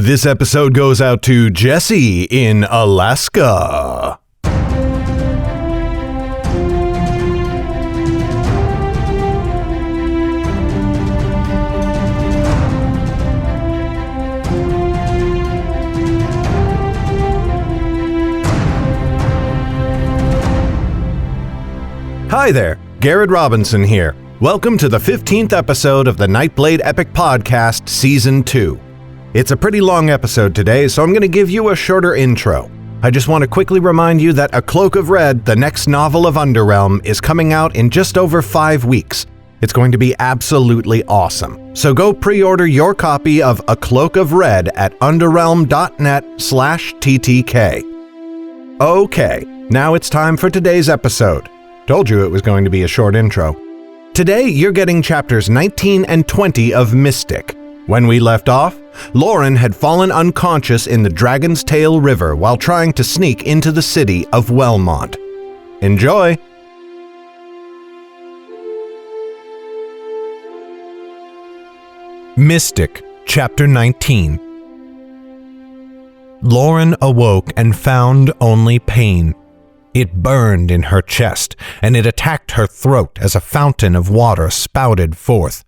This episode goes out to Jesse in Alaska. Hi there, Garrett Robinson here. Welcome to the 15th episode of the Nightblade Epic Podcast Season 2. It's a pretty long episode today, so I'm going to give you a shorter intro. I just want to quickly remind you that A Cloak of Red, the next novel of Underrealm, is coming out in just over 5 weeks. It's going to be absolutely awesome. So go pre-order your copy of A Cloak of Red at underrealm.net/TTK. Okay, now it's time for today's episode. Told you it was going to be a short intro. Today, you're getting chapters 19 and 20 of Mystic. When we left off, Lauren had fallen unconscious in the Dragon's Tail River while trying to sneak into the city of Wellmont. Enjoy! Mystic, Chapter 19. Lauren awoke and found only pain. It burned in her chest, and it attacked her throat as a fountain of water spouted forth.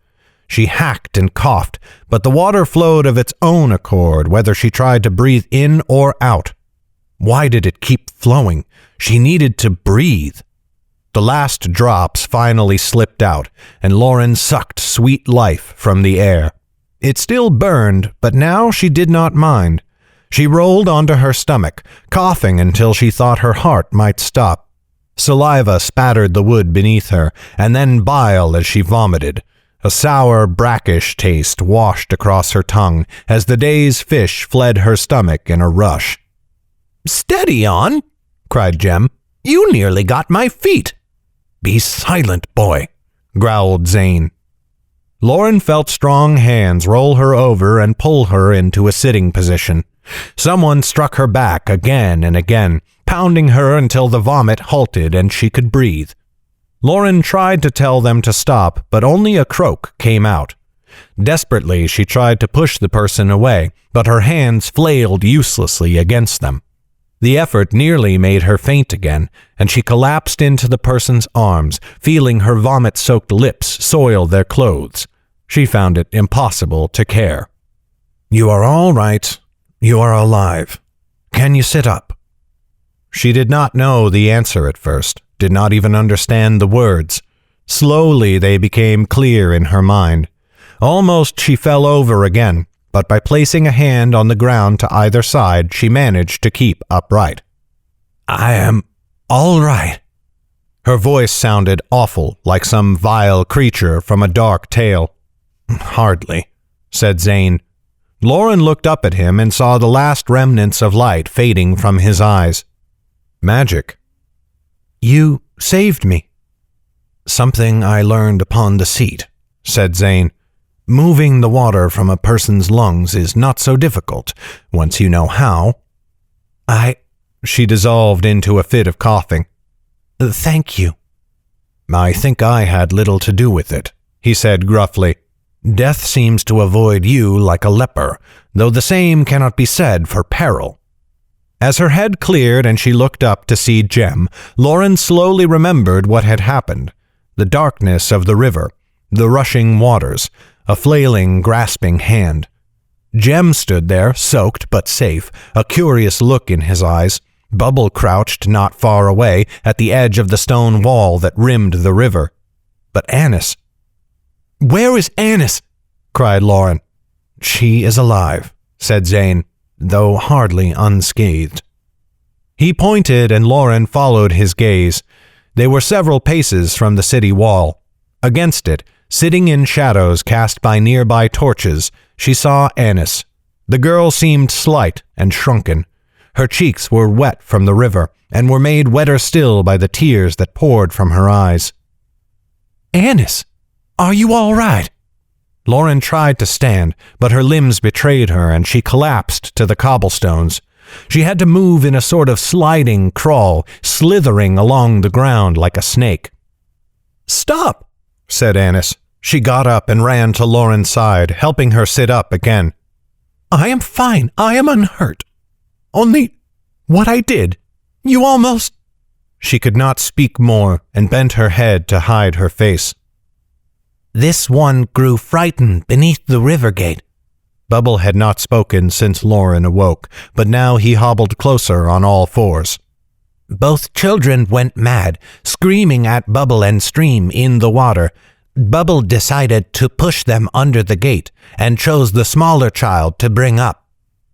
She hacked and coughed, but the water flowed of its own accord, whether she tried to breathe in or out. Why did it keep flowing? She needed to breathe. The last drops finally slipped out, and Lauren sucked sweet life from the air. It still burned, but now she did not mind. She rolled onto her stomach, coughing until she thought her heart might stop. Saliva spattered the wood beneath her, and then bile as she vomited. A sour, brackish taste washed across her tongue as the day's fish fled her stomach in a rush. "Steady on!" cried Jem. "You nearly got my feet." "Be silent, boy," growled Zane. Lauren felt strong hands roll her over and pull her into a sitting position. Someone struck her back again and again, pounding her until the vomit halted and she could breathe. Lauren tried to tell them to stop, but only a croak came out. Desperately, she tried to push the person away, but her hands flailed uselessly against them. The effort nearly made her faint again, and she collapsed into the person's arms, feeling her vomit-soaked lips soil their clothes. She found it impossible to care. "You are all right. You are alive. Can you sit up?" She did not know the answer at first, did not even understand the words. Slowly they became clear in her mind. Almost she fell over again, but by placing a hand on the ground to either side, she managed to keep upright. "I am all right." Her voice sounded awful, like some vile creature from a dark tale. "Hardly," said Zane. Lauren looked up at him and saw the last remnants of light fading from his eyes. "Magic." "You saved me." "Something I learned upon the seat," said Zane. "Moving the water from a person's lungs is not so difficult, once you know how." She dissolved into a fit of coughing. "Thank you." "I think I had little to do with it," he said gruffly. "Death seems to avoid you like a leper, though the same cannot be said for peril." As her head cleared and she looked up to see Jem, Lauren slowly remembered what had happened. The darkness of the river, the rushing waters, a flailing, grasping hand. Jem stood there, soaked but safe, a curious look in his eyes. Bubble crouched not far away at the edge of the stone wall that rimmed the river. But Annis... "Where is Annis?" cried Lauren. "She is alive," said Zane, though hardly unscathed. He pointed and Lauren followed his gaze. They were several paces from the city wall. Against it, sitting in shadows cast by nearby torches, she saw Annis. The girl seemed slight and shrunken. Her cheeks were wet from the river and were made wetter still by the tears that poured from her eyes. "Annis, are you all right?" Lauren tried to stand, but her limbs betrayed her and she collapsed to the cobblestones. She had to move in a sort of sliding crawl, slithering along the ground like a snake. "Stop," said Annis. She got up and ran to Lauren's side, helping her sit up again. I am fine. I am unhurt. Only what I did, you almost—" She could not speak more and bent her head to hide her face. "This one grew frightened beneath the river gate." Bubble had not spoken since Lauren awoke, but now he hobbled closer on all fours. "Both children went mad, screaming at Bubble and Stream in the water. Bubble decided to push them under the gate and chose the smaller child to bring up.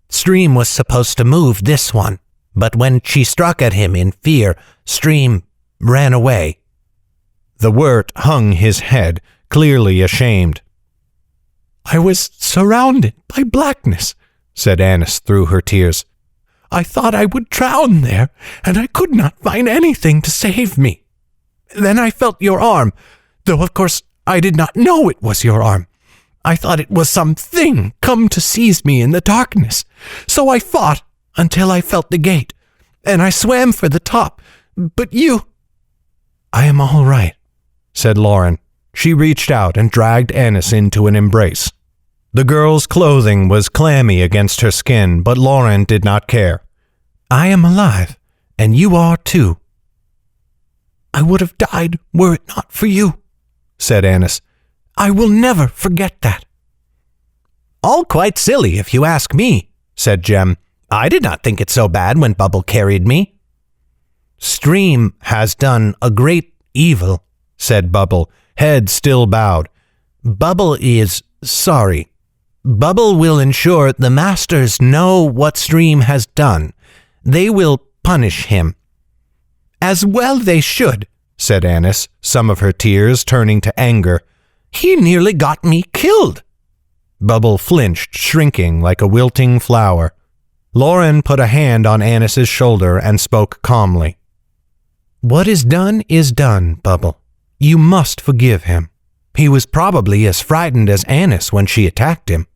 Stream was supposed to move this one, but when she struck at him in fear, Stream ran away." The wirt hung his head, clearly ashamed. "I was surrounded by blackness," said Annis through her tears. "I thought I would drown there, and I could not find anything to save me. Then I felt your arm, though of course I did not know it was your arm. I thought it was some thing come to seize me in the darkness. So I fought until I felt the gate, and I swam for the top. But you—" "I am all right," said Lauren. She reached out and dragged Annis into an embrace. The girl's clothing was clammy against her skin, but Lauren did not care. "I am alive, and you are too." "I would have died were it not for you," said Annis. "I will never forget that." "All quite silly, if you ask me," said Jem. "I did not think it so bad when Bubble carried me." "Stream has done a great evil," said Bubble, head still bowed. "Bubble is sorry. Bubble will ensure the masters know what Stream has done. They will punish him." "As well they should," said Annis, some of her tears turning to anger. "He nearly got me killed." Bubble flinched, shrinking like a wilting flower. Lauren put a hand on Annis's shoulder and spoke calmly. "What is done, Bubble. You must forgive him. He was probably as frightened as Annis when she attacked him.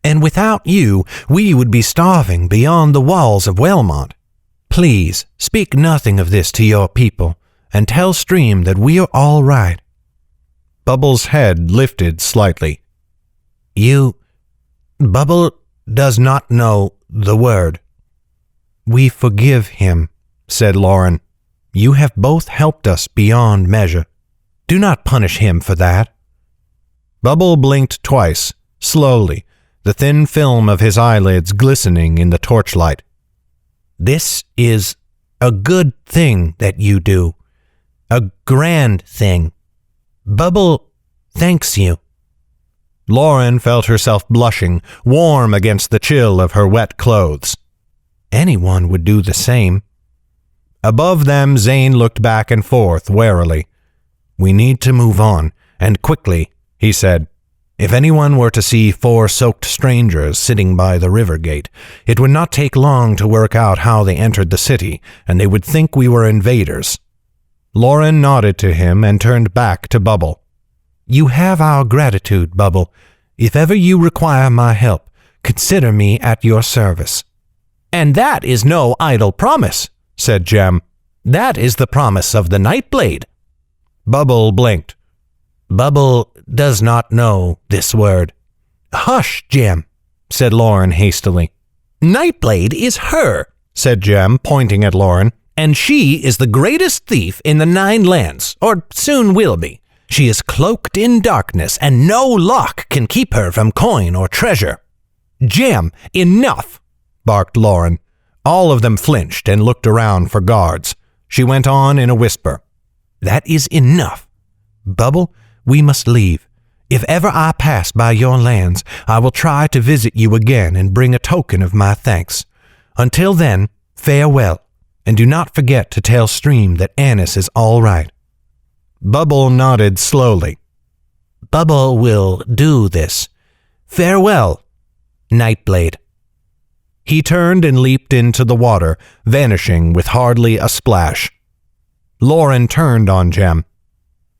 And without you, we would be starving beyond the walls of Wellmont. Please, speak nothing of this to your people, and tell Stream that we are all right." Bubble's head lifted slightly. Bubble does not know the word." "We forgive him," said Lauren. "You have both helped us beyond measure. Do not punish him for that." Bubble blinked twice, slowly, the thin film of his eyelids glistening in the torchlight. "This is a good thing that you do. A grand thing. Bubble thanks you." Lauren felt herself blushing, warm against the chill of her wet clothes. Anyone would do the same. Above them, Zane looked back and forth warily. "We need to move on, and quickly," he said. "If anyone were to see 4 soaked strangers sitting by the river gate, it would not take long to work out how they entered the city, and they would think we were invaders." Lauren nodded to him and turned back to Bubble. "You have our gratitude, Bubble. If ever you require my help, consider me at your service." "And that is no idle promise," said Jem. "That is the promise of the Nightblade." Bubble blinked. "Bubble does not know this word." "Hush, Jem," said Lauren hastily. "Nightblade is her," said Jem, pointing at Lauren, "and she is the greatest thief in the 9 lands, or soon will be. She is cloaked in darkness, and no lock can keep her from coin or treasure." "Jem, enough!" barked Lauren. All of them flinched and looked around for guards. She went on in a whisper. "That is enough. Bubble, we must leave. If ever I pass by your lands, I will try to visit you again and bring a token of my thanks. Until then, farewell, and do not forget to tell Stream that Annis is all right." Bubble nodded slowly. "Bubble will do this. Farewell, Nightblade." He turned and leaped into the water, vanishing with hardly a splash. Lauren turned on Jem.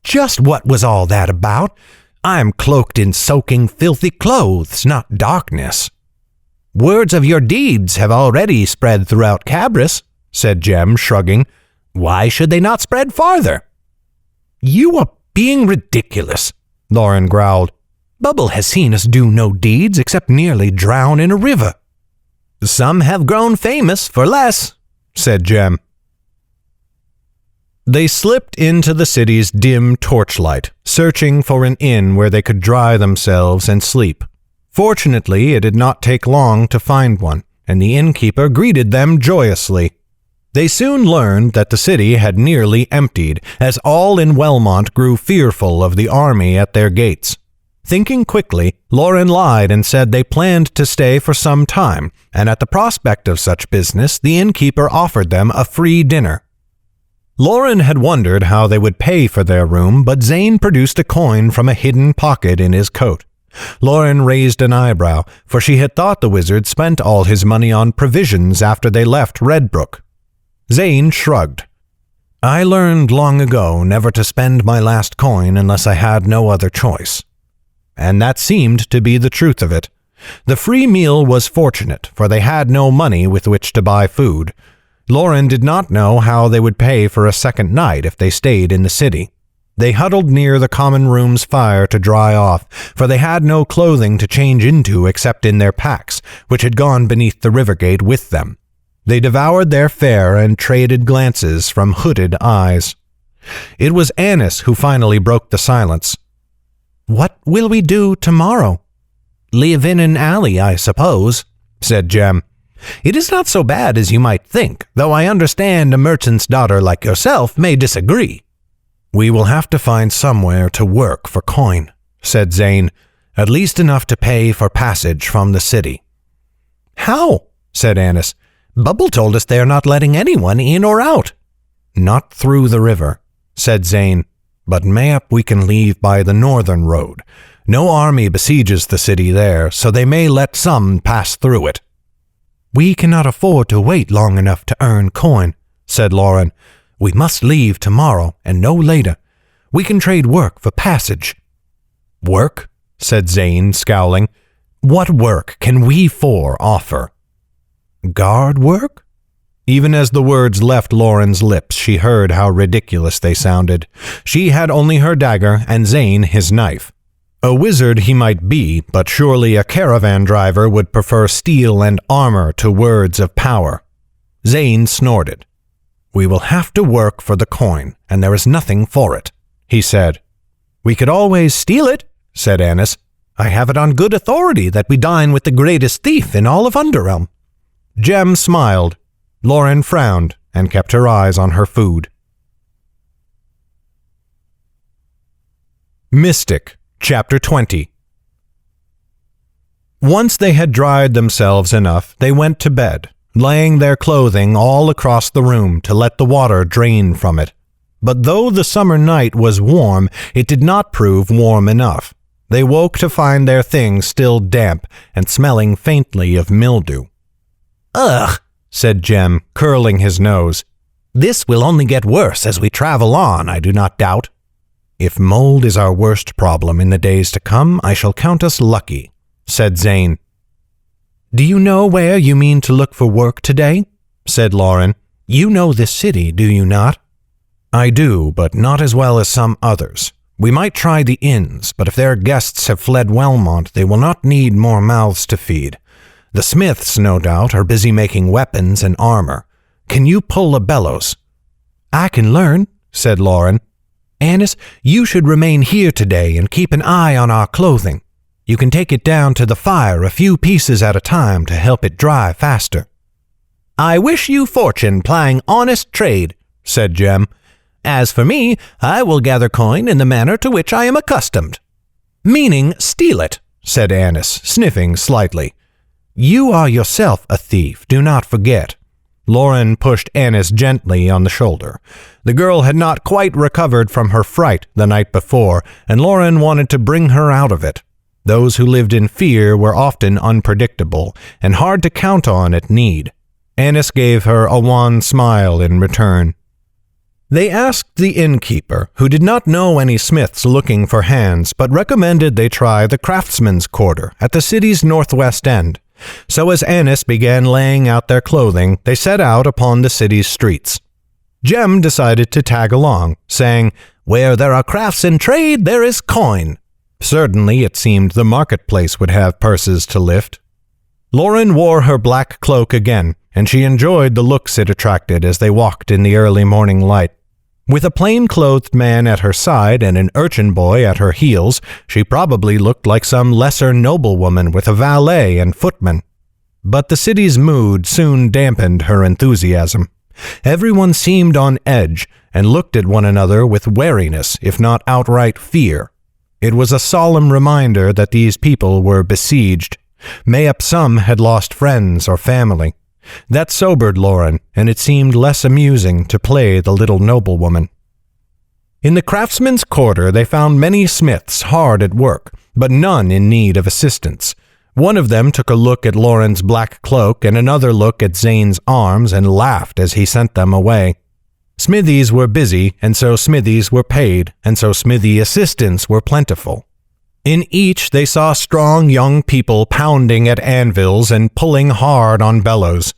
"Just what was all that about? I am cloaked in soaking, filthy clothes, not darkness." "Words of your deeds have already spread throughout Cabris," said Jem, shrugging. "Why should they not spread farther?" "You are being ridiculous," Lauren growled. Bubble has seen us do no deeds except nearly drown in a river." "Some have grown famous for less," said Jem. They slipped into the city's dim torchlight, searching for an inn where they could dry themselves and sleep. Fortunately, it did not take long to find one, and the innkeeper greeted them joyously. They soon learned that the city had nearly emptied, as all in Wellmont grew fearful of the army at their gates. Thinking quickly, Lauren lied and said they planned to stay for some time, and at the prospect of such business, the innkeeper offered them a free dinner. Lauren had wondered how they would pay for their room, but Zane produced a coin from a hidden pocket in his coat. Lauren raised an eyebrow, for she had thought the wizard spent all his money on provisions after they left Redbrook. Zane shrugged. "I learned long ago never to spend my last coin unless I had no other choice." And that seemed to be the truth of it. The free meal was fortunate, for they had no money with which to buy food. Lauren did not know how they would pay for a second night if they stayed in the city. They huddled near the common room's fire to dry off, for they had no clothing to change into except in their packs, which had gone beneath the river gate with them. They devoured their fare and traded glances from hooded eyes. It was Annis who finally broke the silence. "What will we do tomorrow?" "Live in an alley, I suppose," said Jem. "It is not so bad as you might think, though I understand a merchant's daughter like yourself may disagree." "We will have to find somewhere to work for coin," said Zane, "at least enough to pay for passage from the city." "How?" said Annis. "Bubble told us they are not letting anyone in or out." "Not through the river," said Zane, "but mayhap we can leave by the northern road. No army besieges the city there, so they may let some pass through it." "We cannot afford to wait long enough to earn coin," said Lauren. "We must leave tomorrow, and no later. We can trade work for passage." "Work?" said Zane, scowling. "What work can we four offer?" "Guard work?" Even as the words left Lauren's lips, she heard how ridiculous they sounded. She had only her dagger and Zane his knife. A wizard he might be, but surely a caravan driver would prefer steel and armor to words of power. Zane snorted. "We will have to work for the coin, and there is nothing for it," he said. "We could always steal it," said Annis. "I have it on good authority that we dine with the greatest thief in all of Underrealm." Jem smiled. Lauren frowned and kept her eyes on her food. Mystic, Chapter 20. Once they had dried themselves enough, they went to bed, laying their clothing all across the room to let the water drain from it. But though the summer night was warm, it did not prove warm enough. They woke to find their things still damp and smelling faintly of mildew. "Ugh," said Jem, curling his nose. "This will only get worse as we travel on, I do not doubt." "If mold is our worst problem in the days to come, I shall count us lucky," said Zane. "Do you know where you mean to look for work today?" said Lauren. "You know this city, do you not?" "I do, but not as well as some others. We might try the inns, but if their guests have fled Wellmont, they will not need more mouths to feed. The smiths, no doubt, are busy making weapons and armor. Can you pull a bellows?" "I can learn," said Lauren. "Annis, you should remain here today and keep an eye on our clothing. You can take it down to the fire a few pieces at a time to help it dry faster." "I wish you fortune plying honest trade," said Jem. "As for me, I will gather coin in the manner to which I am accustomed." "Meaning steal it," said Annis, sniffing slightly. "You are yourself a thief, do not forget." Lauren pushed Annis gently on the shoulder. The girl had not quite recovered from her fright the night before, and Lauren wanted to bring her out of it. Those who lived in fear were often unpredictable and hard to count on at need. Annis gave her a wan smile in return. They asked the innkeeper, who did not know any smiths looking for hands, but recommended they try the craftsman's quarter at the city's northwest end. So as Annis began laying out their clothing, they set out upon the city's streets. Jem decided to tag along, saying, "Where there are crafts and trade, there is coin." Certainly it seemed the marketplace would have purses to lift. Lauren wore her black cloak again, and she enjoyed the looks it attracted as they walked in the early morning light. With a plain-clothed man at her side and an urchin boy at her heels, she probably looked like some lesser noblewoman with a valet and footman. But the city's mood soon dampened her enthusiasm. Everyone seemed on edge and looked at one another with wariness, if not outright fear. It was a solemn reminder that these people were besieged. Mayhap some had lost friends or family. That sobered Lauren, and it seemed less amusing to play the little noblewoman. In the craftsmen's quarter they found many smiths hard at work, but none in need of assistance. One of them took a look at Lauren's black cloak and another look at Zane's arms and laughed as he sent them away. Smithies were busy, and so smithies were paid, and so smithy assistants were plentiful. In each they saw strong young people pounding at anvils and pulling hard on bellows.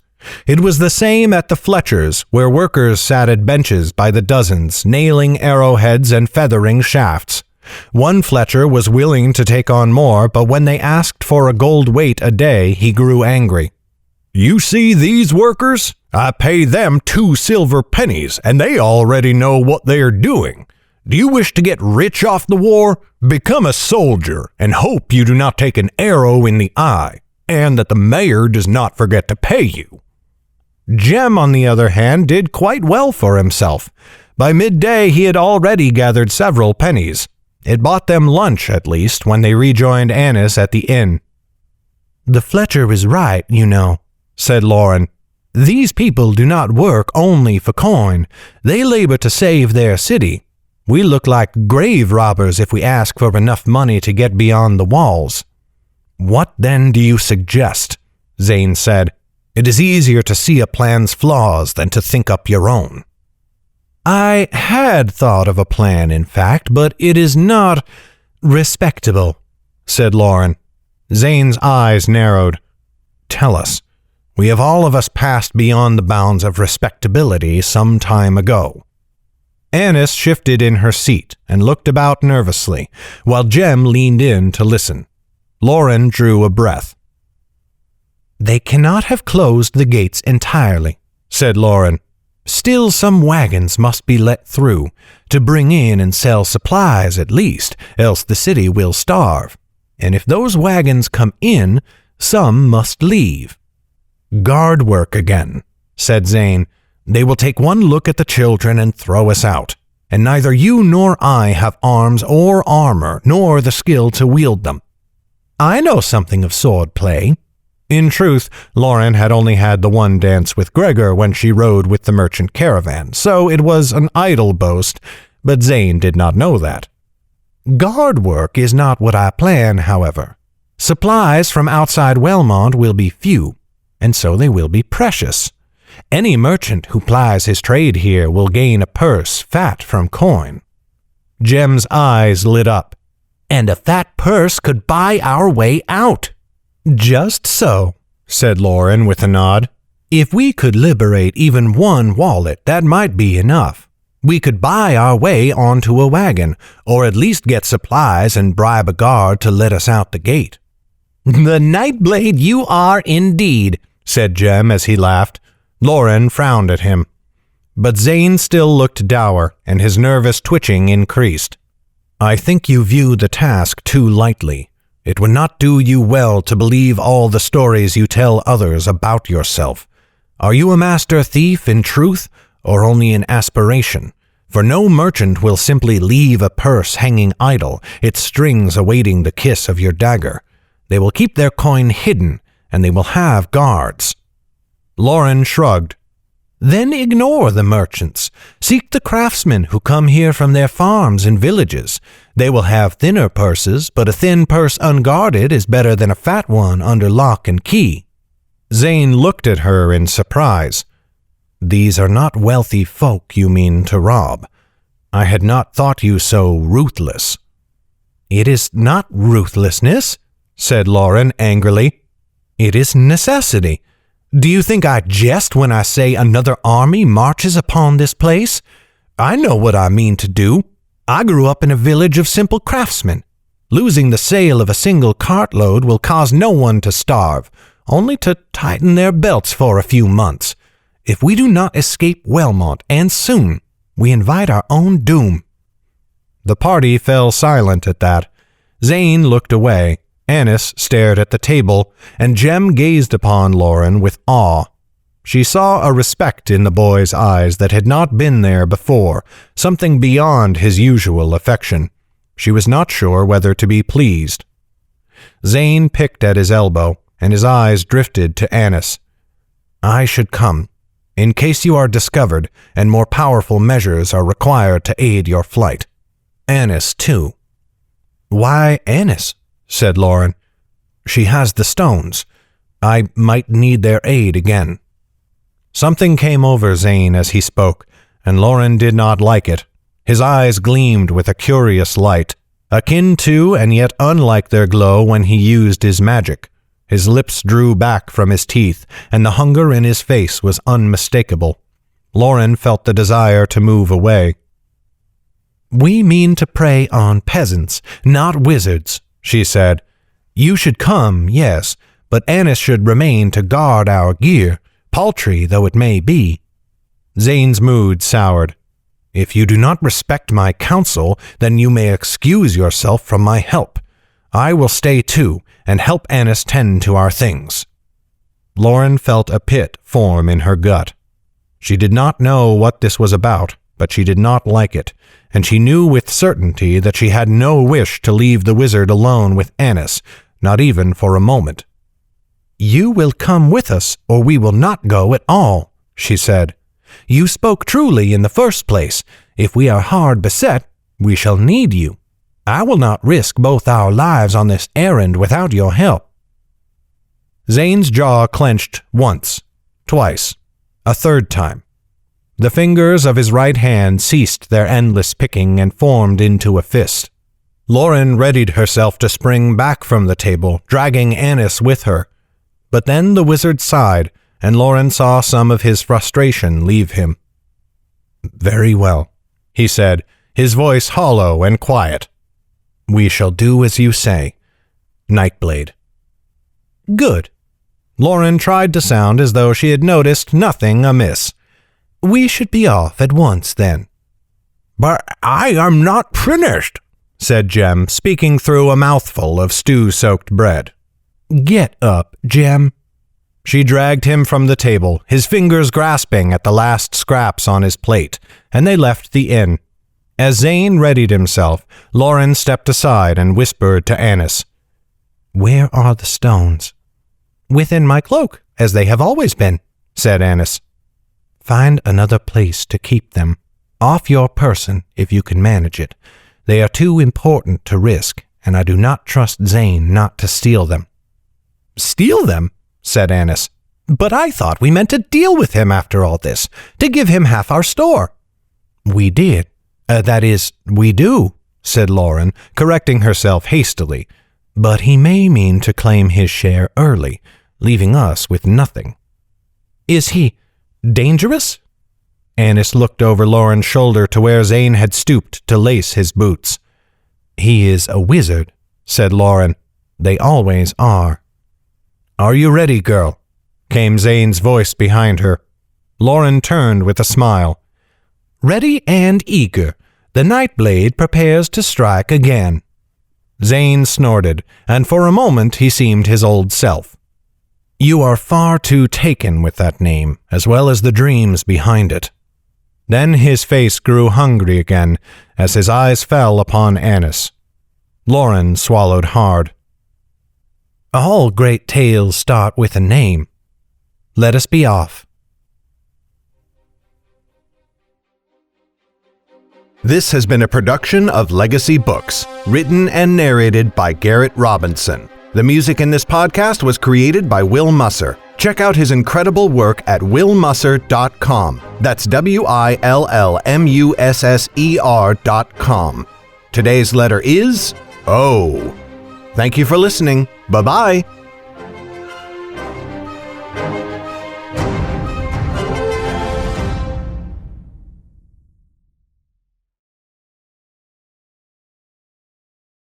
It was the same at the Fletchers, where workers sat at benches by the dozens, nailing arrowheads and feathering shafts. One Fletcher was willing to take on more, but when they asked for a gold weight a day, he grew angry. "You see these workers? I pay them 2 silver pennies, and they already know what they are doing. Do you wish to get rich off the war? Become a soldier, and hope you do not take an arrow in the eye, and that the mayor does not forget to pay you." Jem, on the other hand, did quite well for himself. By midday he had already gathered several pennies. It bought them lunch, at least, when they rejoined Annis at the inn. "The Fletcher is right, you know," said Lauren. "These people do not work only for coin. They labor to save their city. We look like grave robbers if we ask for enough money to get beyond the walls." "What then do you suggest?" Zane said. "It is easier to see a plan's flaws than to think up your own." "I had thought of a plan, in fact, but it is not respectable," said Lauren. Zane's eyes narrowed. "Tell us. We have all of us passed beyond the bounds of respectability some time ago." Annis shifted in her seat and looked about nervously, while Jem leaned in to listen. Lauren drew a breath. "They cannot have closed the gates entirely," said Lauren. "Still some wagons must be let through, to bring in and sell supplies at least, else the city will starve. And if those wagons come in, some must leave." "Guard work again," said Zane. "They will take one look at the children and throw us out, and neither you nor I have arms or armor, nor the skill to wield them." "I know something of sword play." In truth, Lauren had only had the one dance with Gregor when she rode with the merchant caravan, so it was an idle boast, but Zane did not know that. "Guard work is not what I plan, however. Supplies from outside Wellmont will be few, and so they will be precious. Any merchant who plies his trade here will gain a purse fat from coin." Jem's eyes lit up. "And a fat purse could buy our way out." "Just so," said Lauren with a nod. "If we could liberate even one wallet, that might be enough. We could buy our way onto a wagon, or at least get supplies and bribe a guard to let us out the gate." "The Nightblade you are indeed," said Jem as he laughed. Lauren frowned at him. But Zane still looked dour, and his nervous twitching increased. "I think you view the task too lightly. It would not do you well to believe all the stories you tell others about yourself. Are you a master thief in truth, or only in aspiration? For no merchant will simply leave a purse hanging idle, its strings awaiting the kiss of your dagger. They will keep their coin hidden, and they will have guards." Lauren shrugged. "Then ignore the merchants. Seek the craftsmen who come here from their farms and villages. They will have thinner purses, but a thin purse unguarded is better than a fat one under lock and key." Zane looked at her in surprise. "These are not wealthy folk you mean to rob. I had not thought you so ruthless." "It is not ruthlessness," said Lauren angrily. "It is necessity. Do you think I jest when I say another army marches upon this place? I know what I mean to do. I grew up in a village of simple craftsmen. Losing the sale of a single cartload will cause no one to starve, only to tighten their belts for a few months. If we do not escape Wellmont, and soon, we invite our own doom." The party fell silent at that. Zane looked away, Annis stared at the table, and Jem gazed upon Lauren with awe. She saw a respect in the boy's eyes that had not been there before, something beyond his usual affection. She was not sure whether to be pleased. Zane picked at his elbow, and his eyes drifted to Annis. "I should come, in case you are discovered and more powerful measures are required to aid your flight. Annis, too." "Why Annis?" said Lauren. "She has the stones. I might need their aid again." Something came over Zane as he spoke, and Lauren did not like it. His eyes gleamed with a curious light, akin to and yet unlike their glow when he used his magic. His lips drew back from his teeth, and the hunger in his face was unmistakable. Lauren felt the desire to move away. "We mean to prey on peasants, not wizards," she said. "You should come, yes, but Annis should remain to guard our gear, paltry though it may be." Zane's mood soured. "If you do not respect my counsel, then you may excuse yourself from my help. I will stay too, and help Annis tend to our things." Lauren felt a pit form in her gut. She did not know what this was about, but she did not like it, and she knew with certainty that she had no wish to leave the wizard alone with Annis, not even for a moment. "You will come with us, or we will not go at all," she said. "You spoke truly in the first place. If we are hard beset, we shall need you. I will not risk both our lives on this errand without your help." Zane's jaw clenched once, twice, a third time. The fingers of his right hand ceased their endless picking and formed into a fist. Lauren readied herself to spring back from the table, dragging Annis with her. But then the wizard sighed, and Lauren saw some of his frustration leave him. "Very well," he said, his voice hollow and quiet. "We shall do as you say. Nightblade." "Good." Lauren tried to sound as though she had noticed nothing amiss. "We should be off at once, then." "But I am not finished," said Jem, speaking through a mouthful of stew-soaked bread. "Get up, Jem." She dragged him from the table, his fingers grasping at the last scraps on his plate, and they left the inn. As Zane readied himself, Lauren stepped aside and whispered to Annis, "Where are the stones?" "Within my cloak, as they have always been," said Annis. "Find another place to keep them. Off your person, if you can manage it. They are too important to risk, and I do not trust Zane not to steal them." "Steal them?" said Annis. "But I thought we meant to deal with him after all this, to give him half our store." "We did. That is, we do," said Lauren, correcting herself hastily. "But he may mean to claim his share early, leaving us with nothing." "Is he dangerous?" Annis looked over Lauren's shoulder to where Zane had stooped to lace his boots. "He is a wizard," said Lauren. "They always are." "Are you ready, girl?" came Zane's voice behind her. Lauren turned with a smile. "Ready and eager. The Nightblade prepares to strike again." Zane snorted, and for a moment he seemed his old self. "You are far too taken with that name, as well as the dreams behind it." Then his face grew hungry again, as his eyes fell upon Annis. Lauren swallowed hard. "All great tales start with a name. Let us be off." This has been a production of Legacy Books, written and narrated by Garrett Robinson. The music in this podcast was created by Will Musser. Check out his incredible work at willmusser.com. That's WILLMUSSER.com. Today's letter is O. Thank you for listening. Bye-bye.